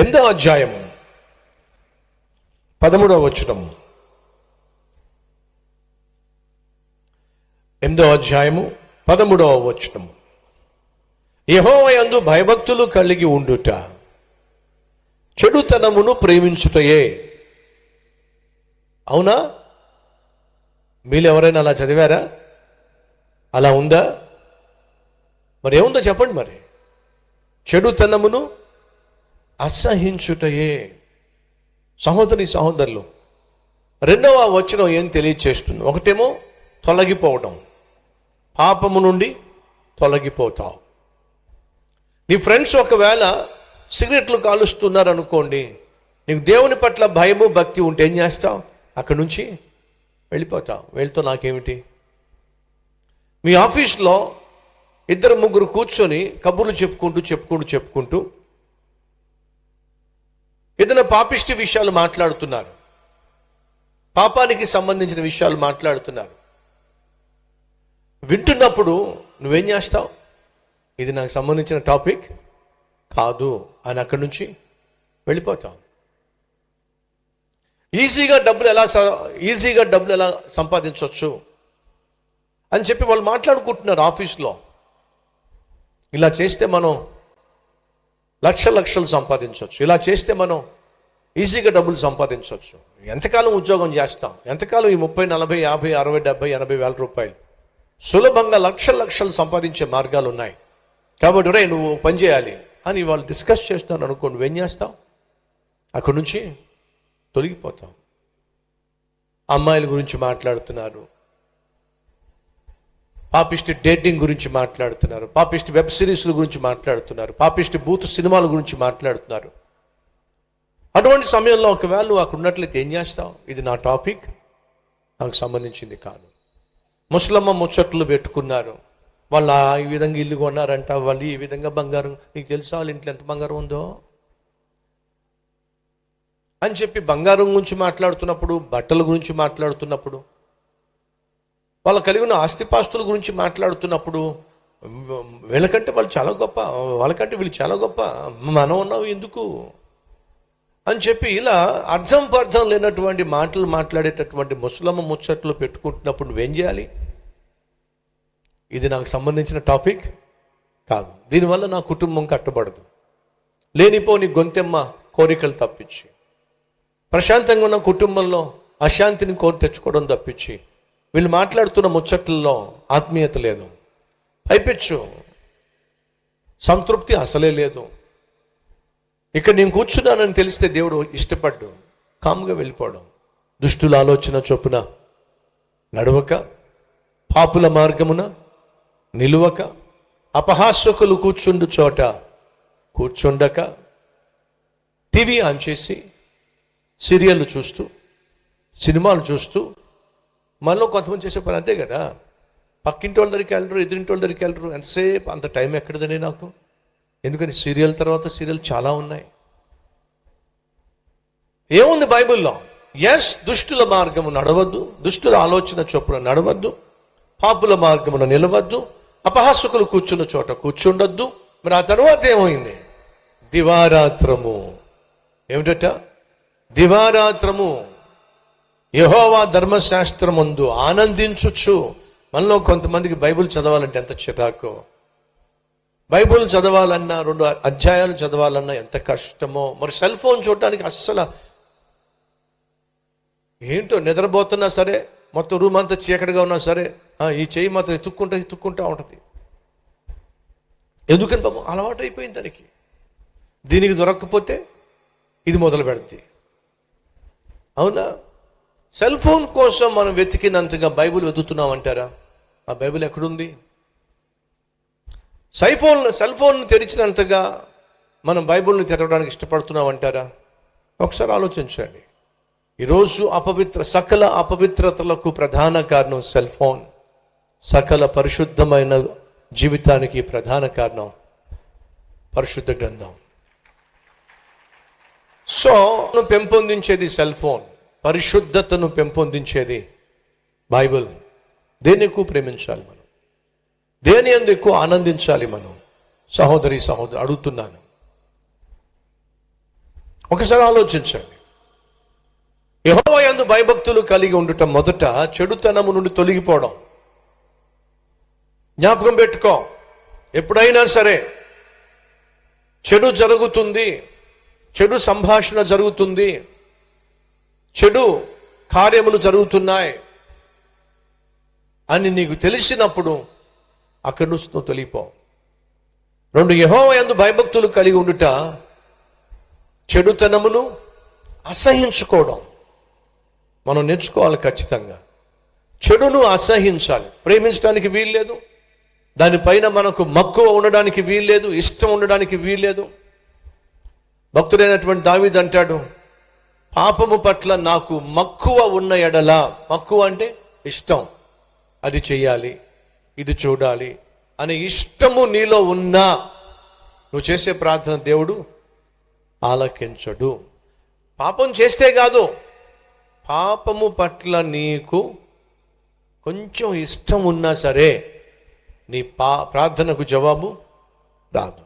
8వ అధ్యాయము 13వ వచనం. 8వ అధ్యాయము 13వ వచనం. యెహోవా యందు భయభక్తులు కలిగి ఉండుట చెడుతనమును ప్రేమించుటయే. అవునా? మీరు ఎవరైనా అలా చదివారా? అలా ఉందా? మరి ఏముందో చెప్పండి. మరి చెడుతనమును అసహించుటయే. సహోదరి సహోదరులు, 2వ వచనం ఏం తెలియచేస్తుంది? ఒకటేమో తొలగిపోవడం, పాపము నుండి తొలగిపోతావు. నీ ఫ్రెండ్స్ ఒకవేళ సిగరెట్లు కాలుస్తున్నారు అనుకోండి, నీకు దేవుని పట్ల భయము భక్తి ఉంటే ఏం చేస్తావు? అక్కడి నుంచి వెళ్ళిపోతావు. వెళ్తూ నాకేమిటి? మీ ఆఫీస్లో 2-3 కూర్చొని కబుర్లు చెప్పుకుంటూ ఏదైనా పాపిష్టి విషయాలు మాట్లాడుతున్నారు, పాపానికి సంబంధించిన విషయాలు మాట్లాడుతున్నారు. వింటున్నప్పుడు నువ్వేం చేస్తావు? ఇది నాకు సంబంధించిన టాపిక్ కాదు అని అక్కడి నుంచి వెళ్ళిపోతావు. ఈజీగా డబ్బులు ఎలా సంపాదించవచ్చు అని చెప్పి వాళ్ళు మాట్లాడుకుంటున్నారు ఆఫీస్లో. ఇలా చేస్తే మనం లక్షలు సంపాదించవచ్చు, ఇలా చేస్తే మనం ఈజీగా డబ్బులు సంపాదించవచ్చు. ఎంతకాలం ఉద్యోగం చేస్తాం? ఎంతకాలం ఈ 30, 40, 50, 60, 70, 80 వేల రూపాయలు సులభంగా లక్షలు సంపాదించే మార్గాలు ఉన్నాయి. కాబట్టి రే నువ్వు పని చేయాలి అని వాళ్ళు డిస్కస్ చేస్తున్నాను అనుకో, నువ్వేం చేస్తావు? అక్కడి నుంచి తొలగిపోతావు. అమ్మాయిల గురించి మాట్లాడుతున్నారు, పాపిష్టి డేటింగ్ గురించి మాట్లాడుతున్నారు, పాపిష్టి వెబ్ సిరీస్ల గురించి మాట్లాడుతున్నారు, పాపిష్టి బూత్ సినిమాల గురించి మాట్లాడుతున్నారు. అటువంటి సమయంలో ఒకవేళ నువ్వు అక్కడ ఉన్నట్లయితే ఏం చేస్తావు? ఇది నా టాపిక్, నాకు సంబంధించింది కాదు. ముసలమ్మ ముచ్చట్లు పెట్టుకున్నారు, వాళ్ళు ఈ విధంగా ఇల్లు కొన్నారంట, వాళ్ళు ఈ విధంగా బంగారం, నీకు తెలుసా వాళ్ళ ఇంట్లో ఎంత బంగారం ఉందో అని చెప్పి బంగారం గురించి మాట్లాడుతున్నప్పుడు, బట్టల గురించి మాట్లాడుతున్నప్పుడు, వాళ్ళు కలిగి ఉన్న ఆస్తిపాస్తుల గురించి మాట్లాడుతున్నప్పుడు, వీళ్ళకంటే వాళ్ళు చాలా గొప్ప, వాళ్ళకంటే వీళ్ళు చాలా గొప్ప, మనం ఉన్నావు ఎందుకు అని చెప్పి ఇలా అర్థం లేనటువంటి మాటలు మాట్లాడేటటువంటి ముసలమ్మ ముచ్చట్లు పెట్టుకుంటున్నప్పుడు నువ్వేం చేయాలి? ఇది నాకు సంబంధించిన టాపిక్ కాదు, దీనివల్ల నా కుటుంబం కట్టబడదు, లేనిపోని గొంతెమ్మ కోరికలు తప్పించి, ప్రశాంతంగా ఉన్న కుటుంబంలో అశాంతిని తెచ్చుకోవడం తప్పించి, వీళ్ళు మాట్లాడుతున్న ముచ్చట్లలో ఆత్మీయత లేదు, పైపెచ్చు సంతృప్తి అసలే లేదు. ఇక్కడ నేను కూర్చున్నానని తెలిస్తే దేవుడు ఇష్టపడ్డు కామ్గా వెళ్ళిపోవడం, దుష్టుల ఆలోచన చొప్పున నడవక, పాపుల మార్గమున నిలువక, అపహాస్యకులు కూర్చుండు చోట కూర్చుండక, టీవీ ఆన్ చేసి సీరియళ్ళు చూస్తూ, సినిమాలు చూస్తూ, మనలో కొంతమంది చేసే పని అంతే కదా, పక్కింటి వాళ్ళ దగ్గరికి వెళ్ళరు, ఎదురింటి వాళ్ళ దగ్గరికి వెళ్ళరు. ఎంతసేపు అంత టైం ఎక్కడదని నాకు, ఎందుకని సీరియల్ తర్వాత సీరియల్ చాలా ఉన్నాయి. ఏముంది బైబిల్లో? ఎస్, దుష్టుల మార్గము నడవద్దు, దుష్టుల ఆలోచన చొప్పున నడవద్దు, పాపుల మార్గమున నిలవద్దు, అపహాసకులు కూర్చున్న చోట కూర్చుండొద్దు. మరి ఆ తర్వాత ఏమైంది? దివారాత్రము. ఏమిటట? దివారాత్రము యెహోవా ధర్మశాస్త్రమందు ఆనందించుచు. మనలో కొంతమందికి బైబిల్ చదవాలంటే ఎంత చిరాకో, బైబిల్ చదవాలన్నా 2 అధ్యాయాలు చదవాలన్నా ఎంత కష్టమో. మరి సెల్ ఫోన్ చూడటానికి అస్సలు ఏంటో, నిద్రపోతున్నా సరే, మొత్తం రూమ్ అంతా చీకటిగా ఉన్నా సరే, ఈ చెయ్యి మాత్రం ఎత్తుక్కుంటా ఉంటుంది. ఎందుకని పాపం అలవాటు అయిపోయింది దానికి. దీనికి దొరకకపోతే ఇది మొదలు పెడుతుంది. అవునా? సెల్ ఫోన్ కోసం మనం వెతికినంతగా బైబిల్ వెతుకుతున్నామంటారా? ఆ బైబిల్ ఎక్కడుంది? సెల్ ఫోన్ తెరిచినంతగా మనం బైబిల్ని తెరవడానికి ఇష్టపడుతున్నామంటారా? ఒకసారి ఆలోచించండి. ఈరోజు సకల అపవిత్రతలకు ప్రధాన కారణం సెల్ ఫోన్. సకల పరిశుద్ధమైన జీవితానికి ప్రధాన కారణం పరిశుద్ధ గ్రంథం. సో పెంపొందించేది సెల్ ఫోన్, పరిశుద్ధతను పెంపొందించేది బైబిల్. దేన్ని ఎక్కువ ప్రేమించాలి మనం? దేని యందు ఎక్కువ ఆనందించాలి మనం? సహోదరి అడుగుతున్నాను. ఒకసారి ఆలోచించండి. యెహోవా యందు భయభక్తులు కలిగి ఉండటం మొదట చెడుతనము నుండి తొలగిపోవడం. జ్ఞాపకం పెట్టుకో, ఎప్పుడైనా సరే చెడు జరుగుతుంది, చెడు సంభాషణ జరుగుతుంది, చెడు కార్యములు జరుగుతున్నాయి అని నీకు తెలిసినప్పుడు అక్కడి నుంచి నువ్వు తొలగిపో. రెండు, యెహోవా యందు భయభక్తులు కలిగి ఉండుట చెడుతనమును అసహించుకోవడం మనం నేర్చుకోవాలి. ఖచ్చితంగా చెడును అసహించాలి. ప్రేమించడానికి వీల్లేదు, దానిపైన మనకు మక్కువ ఉండడానికి వీల్లేదు, ఇష్టం ఉండడానికి వీల్లేదు. భక్తుడైనటువంటి దావీదు అంటాడు, పాపము పట్ల నాకు మక్కువ ఉన్న ఎడల, మక్కువ అంటే ఇష్టం, అది చెయ్యాలి, ఇది చూడాలి అనే ఇష్టము నీలో ఉన్నా నువ్వు చేసే ప్రార్థన దేవుడు ఆలకించడు. పాపం చేస్తే కాదు, పాపము పట్ల నీకు కొంచెం ఇష్టం ఉన్నా సరే నీ ప్రార్థనకు జవాబు రాదు.